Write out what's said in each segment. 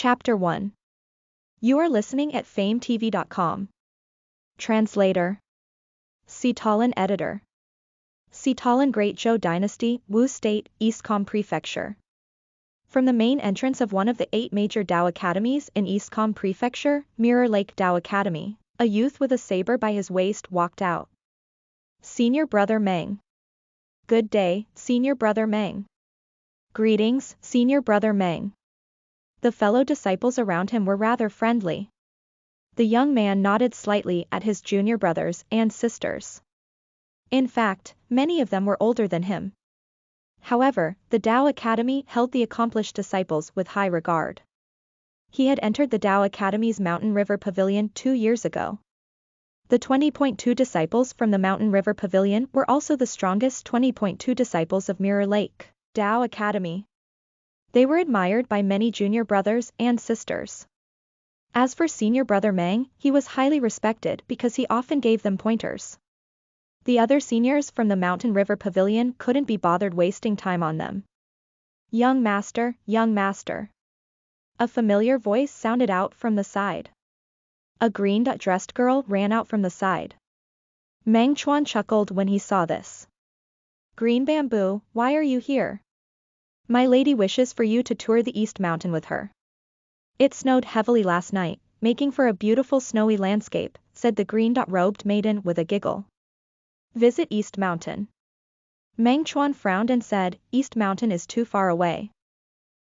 Chapter 1. You are listening at FameTV.com. Translator. Sitalan Editor. Sitalan Great Zhou Dynasty, Wu State, Eastcom Prefecture. From the main entrance of one of the 8 major Dao academies in Eastcom Prefecture, Mirror Lake Dao Academy, a youth with a saber by his waist walked out. Senior Brother Meng. Good day, Senior Brother Meng. Greetings, Senior Brother Meng. The fellow disciples around him were rather friendly. The young man nodded slightly at his junior brothers and sisters. In fact, many of them were older than him. However, the Dao Academy held the accomplished disciples with high regard. He had entered the Dao Academy's Mountain River Pavilion 2 years ago. The 20.2 disciples from the Mountain River Pavilion were also the strongest 20.2 disciples of Mirror Lake Dao Academy. They were admired by many junior brothers and sisters. As for Senior Brother Meng, he was highly respected because he often gave them pointers. The other seniors from the Mountain River Pavilion couldn't be bothered wasting time on them. Young Master, Young Master. A familiar voice sounded out from the side. A green-dressed girl ran out from the side. Meng Chuan chuckled when he saw this. Green Bamboo, why are you here? My lady wishes for you to tour the East Mountain with her. It snowed heavily last night, making for a beautiful snowy landscape, said the green-robed maiden with a giggle. Visit East Mountain. Meng Chuan frowned and said, East Mountain is too far away.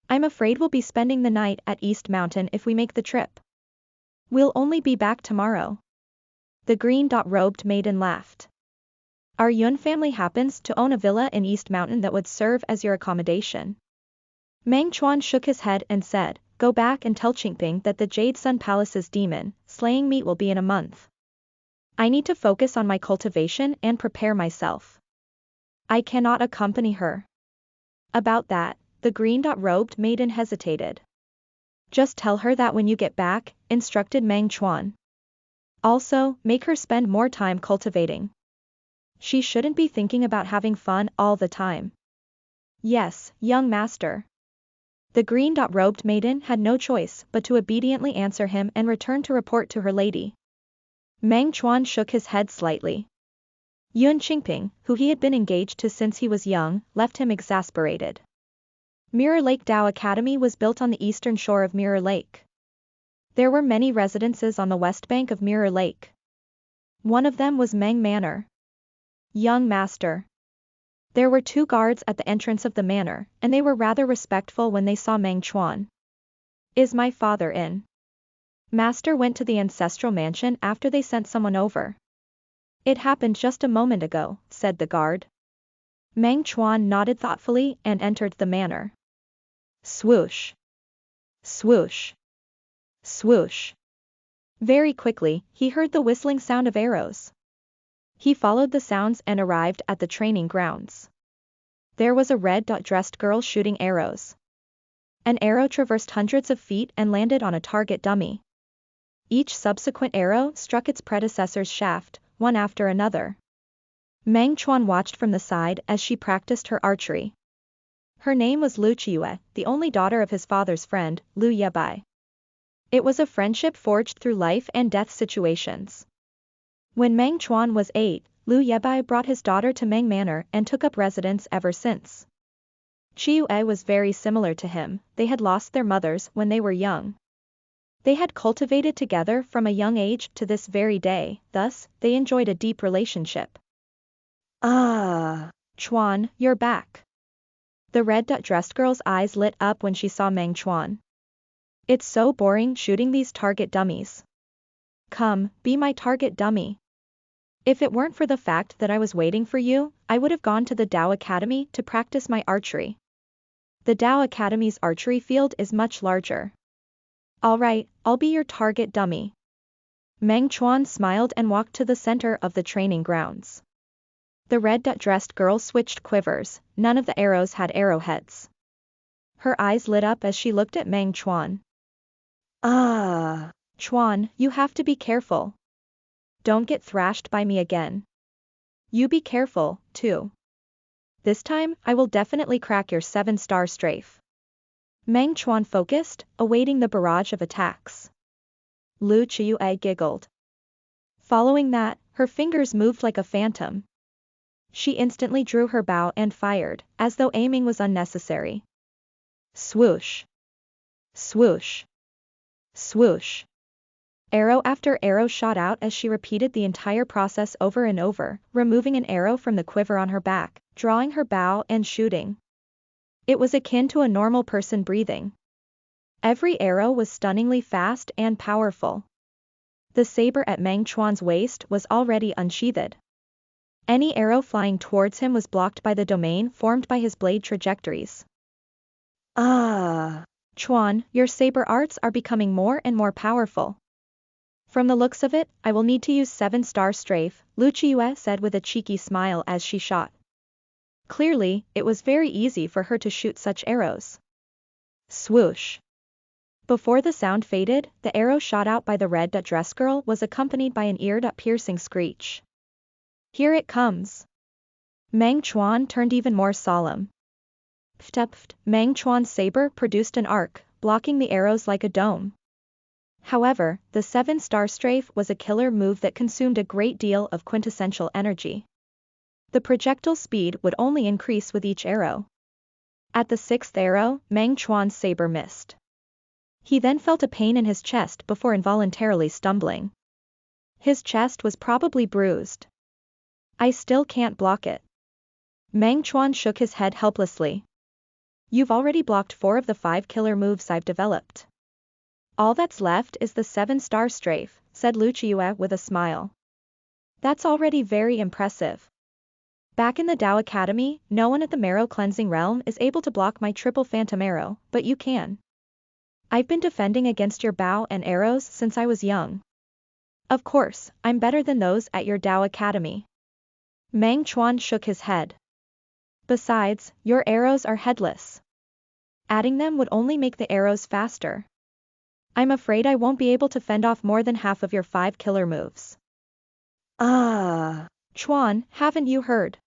I'm afraid we'll be spending the night at East Mountain if we make the trip. We'll only be back tomorrow. The green-robed maiden laughed. Our Yun family happens to own a villa in East Mountain that would serve as your accommodation. Meng Chuan shook his head and said, go back and tell Qingping that the Jade Sun Palace's demon slaying meet will be in a month. I need to focus on my cultivation and prepare myself. I cannot accompany her. About that, the green-robed maiden hesitated. Just tell her that when you get back, instructed Meng Chuan. Also, make her spend more time cultivating. She shouldn't be thinking about having fun all the time. Yes, young master. The green-robed maiden had no choice but to obediently answer him and return to report to her lady. Meng Chuan shook his head slightly. Yun Qingping, who he had been engaged to since he was young, left him exasperated. Mirror Lake Dao Academy was built on the eastern shore of Mirror Lake. There were many residences on the west bank of Mirror Lake. One of them was Meng Manor. Young master. There were 2 guards at the entrance of the manor, and they were rather respectful when they saw Meng Chuan. Is my father in? Master went to the ancestral mansion after they sent someone over. It happened just a moment ago, said the guard. Meng Chuan nodded thoughtfully and entered the manor. Swoosh. Swoosh. Swoosh. Very quickly, he heard the whistling sound of arrows. He followed the sounds and arrived at the training grounds. There was a red-dressed girl shooting arrows. An arrow traversed hundreds of feet and landed on a target dummy. Each subsequent arrow struck its predecessor's shaft, one after another. Meng Chuan watched from the side as she practiced her archery. Her name was Lu Qiue, the only daughter of his father's friend, Lu Yebai. It was a friendship forged through life and death situations. When Meng Chuan was 8, Lu Yebai brought his daughter to Meng Manor and took up residence ever since. Qiue was very similar to him, they had lost their mothers when they were young. They had cultivated together from a young age to this very day, thus, they enjoyed a deep relationship. Chuan, you're back. The red-dressed girl's eyes lit up when she saw Meng Chuan. It's so boring shooting these target dummies. Come, be my target dummy. If it weren't for the fact that I was waiting for you, I would have gone to the Dao Academy to practice my archery. The Dao Academy's archery field is much larger. Alright, I'll be your target dummy. Meng Chuan smiled and walked to the center of the training grounds. The red-dressed girl switched quivers, none of the arrows had arrowheads. Her eyes lit up as she looked at Meng Chuan. Chuan, you have to be careful. Don't get thrashed by me again. You be careful, too. This time, I will definitely crack your 7-star strafe. Meng Chuan focused, awaiting the barrage of attacks. Lu Qiyu giggled. Following that, her fingers moved like a phantom. She instantly drew her bow and fired, as though aiming was unnecessary. Swoosh. Swoosh. Swoosh. Arrow after arrow shot out as she repeated the entire process over and over, removing an arrow from the quiver on her back, drawing her bow and shooting. It was akin to a normal person breathing. Every arrow was stunningly fast and powerful. The saber at Meng Chuan's waist was already unsheathed. Any arrow flying towards him was blocked by the domain formed by his blade trajectories. Chuan, your saber arts are becoming more and more powerful. From the looks of it, I will need to use 7-star strafe, Lu Qiyu said with a cheeky smile as she shot. Clearly, it was very easy for her to shoot such arrows. Swoosh. Before the sound faded, the arrow shot out by the red dress girl was accompanied by an ear-piercing screech. Here it comes. Meng Chuan turned even more solemn. Pft. Meng Chuan's saber produced an arc, blocking the arrows like a dome. However, the 7-star strafe was a killer move that consumed a great deal of quintessential energy. The projectile speed would only increase with each arrow. At the 6th arrow, Meng Chuan's saber missed. He then felt a pain in his chest before involuntarily stumbling. His chest was probably bruised. I still can't block it. Meng Chuan shook his head helplessly. You've already blocked 4 of the 5 killer moves I've developed. All that's left is the 7-star strafe, said Lu Qiyu with a smile. That's already very impressive. Back in the Dao Academy, no one at the marrow cleansing realm is able to block my triple phantom arrow, but you can. I've been defending against your bow and arrows since I was young. Of course, I'm better than those at your Dao Academy. Meng Chuan shook his head. Besides, your arrows are headless. Adding them would only make the arrows faster. I'm afraid I won't be able to fend off more than half of your 5 killer moves. Chuan, haven't you heard?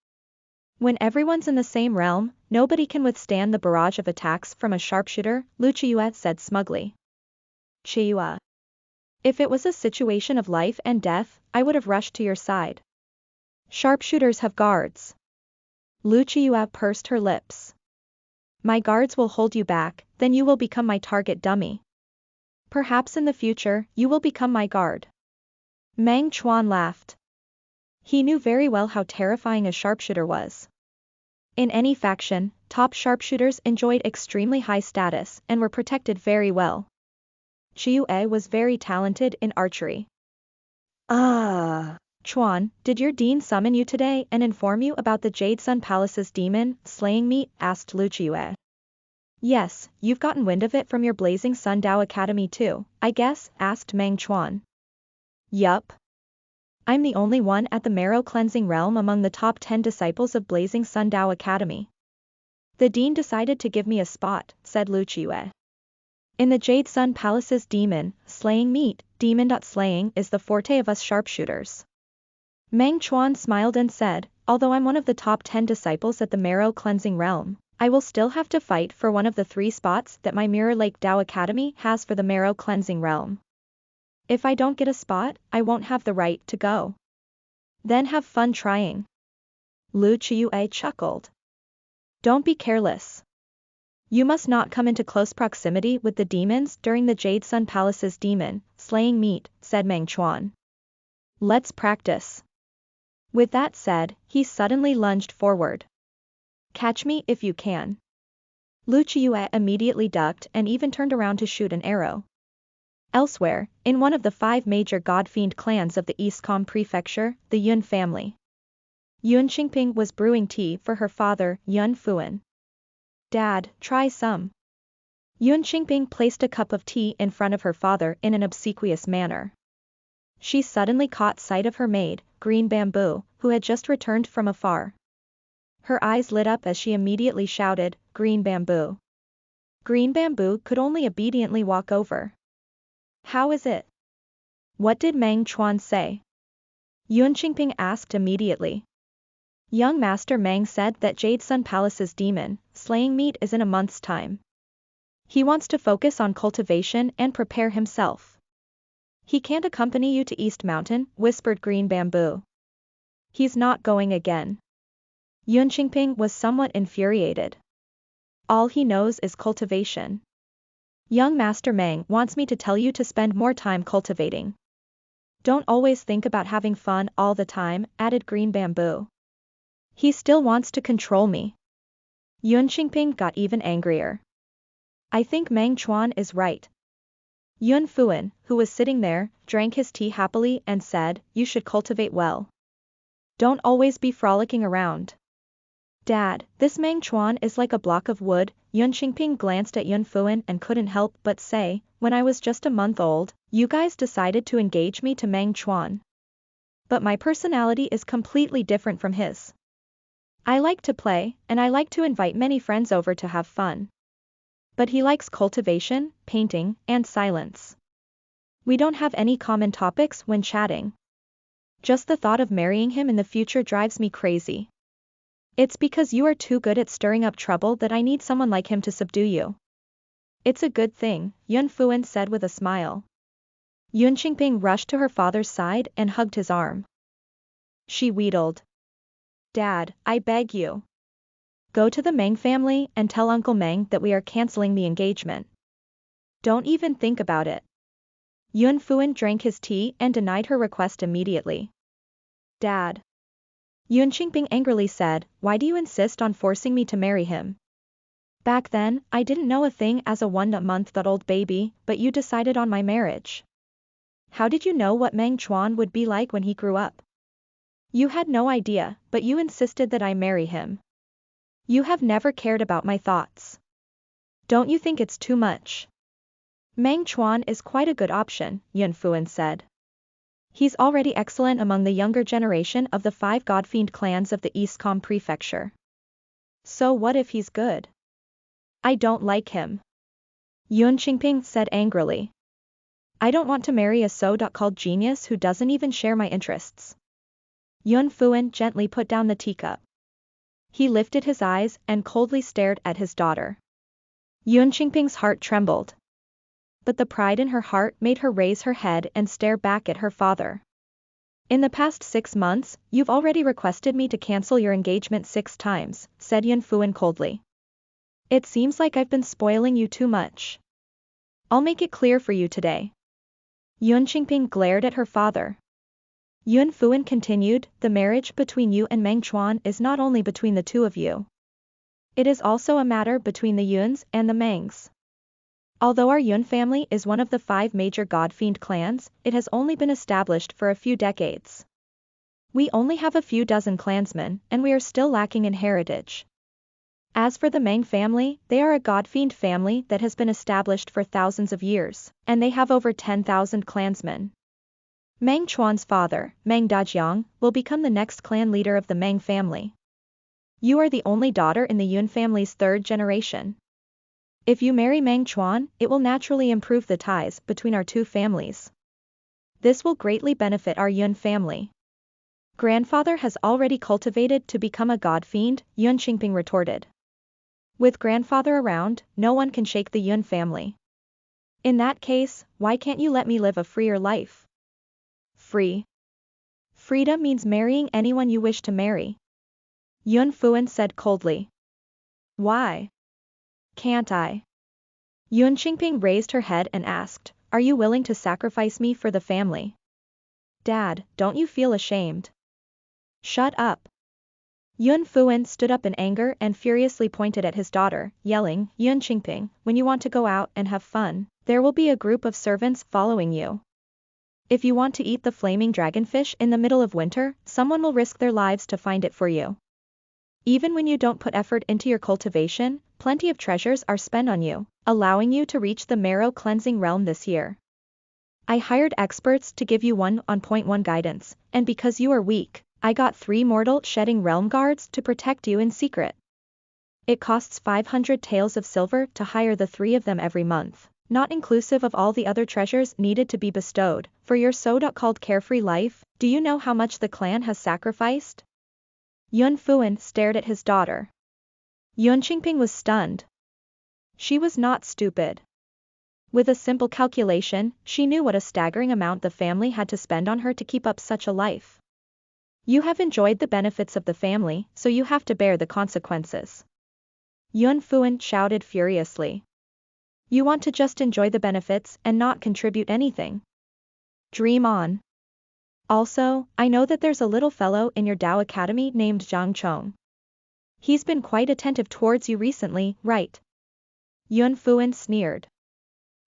When everyone's in the same realm, nobody can withstand the barrage of attacks from a sharpshooter, Lu Qiyu said smugly. Qiyu. If it was a situation of life and death, I would have rushed to your side. Sharpshooters have guards. Lu Qiyu pursed her lips. My guards will hold you back, then you will become my target dummy. Perhaps in the future, you will become my guard. Meng Chuan laughed. He knew very well how terrifying a sharpshooter was. In any faction, top sharpshooters enjoyed extremely high status and were protected very well. Qiyu was very talented in archery. Chuan, did your dean summon you today and inform you about the Jade Sun Palace's demon slaying meet? Asked Lu Qiyu. Yes, you've gotten wind of it from your Blazing Sun Dao Academy too, I guess? Asked Meng Chuan. Yup. I'm the only one at the marrow cleansing realm among the top 10 disciples of Blazing Sun Dao Academy. The dean decided to give me a spot, said Lu Qiyu. In the Jade Sun Palace's demon slaying meet, demon.slaying is the forte of us sharpshooters. Meng Chuan smiled and said, although I'm one of the top 10 disciples at the marrow cleansing realm, I will still have to fight for one of the 3 spots that my Mirror Lake Dao Academy has for the marrow cleansing realm. If I don't get a spot, I won't have the right to go. Then have fun trying. Lu Qiyu chuckled. Don't be careless. You must not come into close proximity with the demons during the Jade Sun Palace's demon slaying meet, said Meng Chuan. Let's practice. With that said, he suddenly lunged forward. Catch me if you can. Lu Qiyu immediately ducked and even turned around to shoot an arrow. Elsewhere, in one of the 5 major god-fiend clans of the Eastcom Prefecture, the Yun family, Yun Qingping was brewing tea for her father, Yun Fuan. Dad, try some. Yun Qingping placed a cup of tea in front of her father in an obsequious manner. She suddenly caught sight of her maid, Green Bamboo, who had just returned from afar. Her eyes lit up as she immediately shouted, Green Bamboo. Green Bamboo could only obediently walk over. How is it? What did Meng Chuan say? Yun Qingping asked immediately. Young Master Meng said that Jade Sun Palace's demon slaying meet is in a month's time. He wants to focus on cultivation and prepare himself. He can't accompany you to East Mountain, whispered Green Bamboo. He's not going again. Yun Qingping was somewhat infuriated. All he knows is cultivation. Young Master Meng wants me to tell you to spend more time cultivating. Don't always think about having fun all the time, added Green Bamboo. He still wants to control me. Yun Qingping got even angrier. I think Meng Chuan is right. Yun Fuan, who was sitting there, drank his tea happily and said, you should cultivate well. Don't always be frolicking around. Dad, this Meng Chuan is like a block of wood. Yun Qingping glanced at Yun Fuan and couldn't help but say, when I was just a month old, you guys decided to engage me to Meng Chuan. But my personality is completely different from his. I like to play, and I like to invite many friends over to have fun. But he likes cultivation, painting, and silence. We don't have any common topics when chatting. Just the thought of marrying him in the future drives me crazy. It's because you are too good at stirring up trouble that I need someone like him to subdue you. It's a good thing, Yun Fuan said with a smile. Yun Qingping rushed to her father's side and hugged his arm. She wheedled. Dad, I beg you. Go to the Meng family and tell Uncle Meng that we are canceling the engagement. Don't even think about it. Yun Fuan drank his tea and denied her request immediately. Dad. Yun Qingping angrily said, why do you insist on forcing me to marry him? Back then, I didn't know a thing as a 1-month-old baby, but you decided on my marriage. How did you know what Meng Chuan would be like when he grew up? You had no idea, but you insisted that I marry him. You have never cared about my thoughts. Don't you think it's too much? Meng Chuan is quite a good option, Yun Fuan said. He's already excellent among the younger generation of the 5 godfiend clans of the Eastcom prefecture. So what if he's good? I don't like him. Yun Qingping said angrily. I don't want to marry a so-called genius who doesn't even share my interests. Yun Fuan gently put down the teacup. He lifted his eyes and coldly stared at his daughter. Yun Qingping's heart trembled. But the pride in her heart made her raise her head and stare back at her father. In the past 6 months, you've already requested me to cancel your engagement 6 times, said Yun Fuan coldly. It seems like I've been spoiling you too much. I'll make it clear for you today. Yun Qingping glared at her father. Yun Fuan continued, the marriage between you and Meng Chuan is not only between the two of you. It is also a matter between the Yuns and the Mengs. Although our Yun family is one of the 5 major godfiend clans, it has only been established for a few decades. We only have a few dozen clansmen, and we are still lacking in heritage. As for the Meng family, they are a godfiend family that has been established for thousands of years, and they have over 10,000 clansmen. Meng Chuan's father, Meng Dajiang, will become the next clan leader of the Meng family. You are the only daughter in the Yun family's 3rd generation. If you marry Meng Chuan, it will naturally improve the ties between our 2 families. This will greatly benefit our Yun family. Grandfather has already cultivated to become a godfiend, Yun Qingping retorted. With grandfather around, no one can shake the Yun family. In that case, why can't you let me live a freer life? Free. Freedom means marrying anyone you wish to marry. Yun Fuan said coldly. Why? Can't I? Yun Qingping raised her head and asked, are you willing to sacrifice me for the family? Dad, don't you feel ashamed? Shut up. Yun Fuan stood up in anger and furiously pointed at his daughter, yelling, Yun Qingping, when you want to go out and have fun, there will be a group of servants following you. If you want to eat the flaming dragonfish in the middle of winter, someone will risk their lives to find it for you. Even when you don't put effort into your cultivation, plenty of treasures are spent on you, allowing you to reach the marrow cleansing realm this year. I hired experts to give you 1-on-1 guidance, and because you are weak, I got 3 mortal shedding realm guards to protect you in secret. It costs 500 taels of silver to hire the 3 of them every month, not inclusive of all the other treasures needed to be bestowed. For your so-called carefree life, do you know how much the clan has sacrificed? Yun Fuan stared at his daughter. Yun Qingping was stunned. She was not stupid. With a simple calculation, she knew what a staggering amount the family had to spend on her to keep up such a life. You have enjoyed the benefits of the family, so you have to bear the consequences. Xuanhuan shouted furiously. You want to just enjoy the benefits and not contribute anything? Dream on. Also, I know that there's a little fellow in your Dao Academy named Zhang Chong. He's been quite attentive towards you recently, right? Xuanhuan sneered.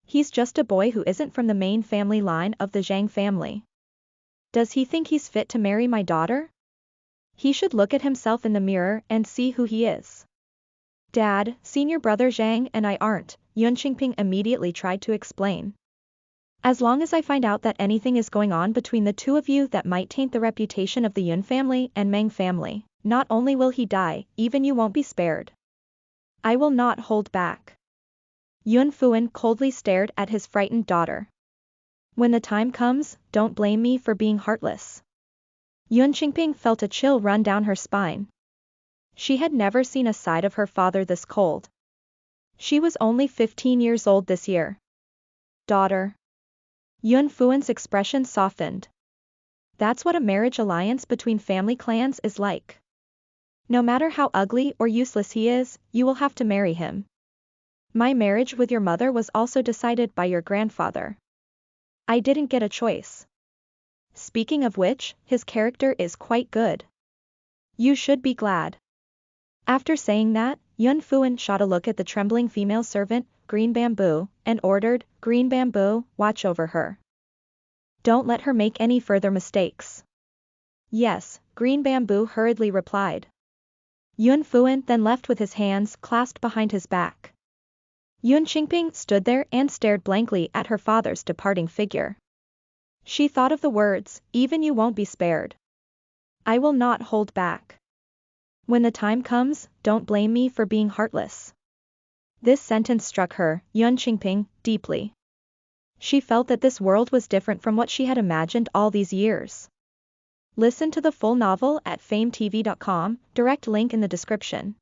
He's just a boy who isn't from the main family line of the Zhang family. Does he think he's fit to marry my daughter? He should look at himself in the mirror and see who he is. Dad, senior brother Zhang and I aren't, Yun Qingping immediately tried to explain. As long as I find out that anything is going on between the two of you that might taint the reputation of the Yun family and Meng family, not only will he die, even you won't be spared. I will not hold back. Xuanhuan coldly stared at his frightened daughter. When the time comes, don't blame me for being heartless. Yun Qingping felt a chill run down her spine. She had never seen a side of her father this cold. She was only 15 years old this year. Daughter. Xuanhuan's expression softened. That's what a marriage alliance between family clans is like. No matter how ugly or useless he is, you will have to marry him. My marriage with your mother was also decided by your grandfather. I didn't get a choice. Speaking of which, his character is quite good. You should be glad. After saying that, Xuanhuan shot a look at the trembling female servant, Green Bamboo, and ordered, Green Bamboo, watch over her. Don't let her make any further mistakes. Yes, Green Bamboo hurriedly replied. Xuanhuan then left with his hands clasped behind his back. Yun Qingping stood there and stared blankly at her father's departing figure. She thought of the words, even you won't be spared. I will not hold back. When the time comes, don't blame me for being heartless. This sentence struck her, Yun Qingping, deeply. She felt that this world was different from what she had imagined all these years. Listen to the full novel at FameTV.com, direct link in the description.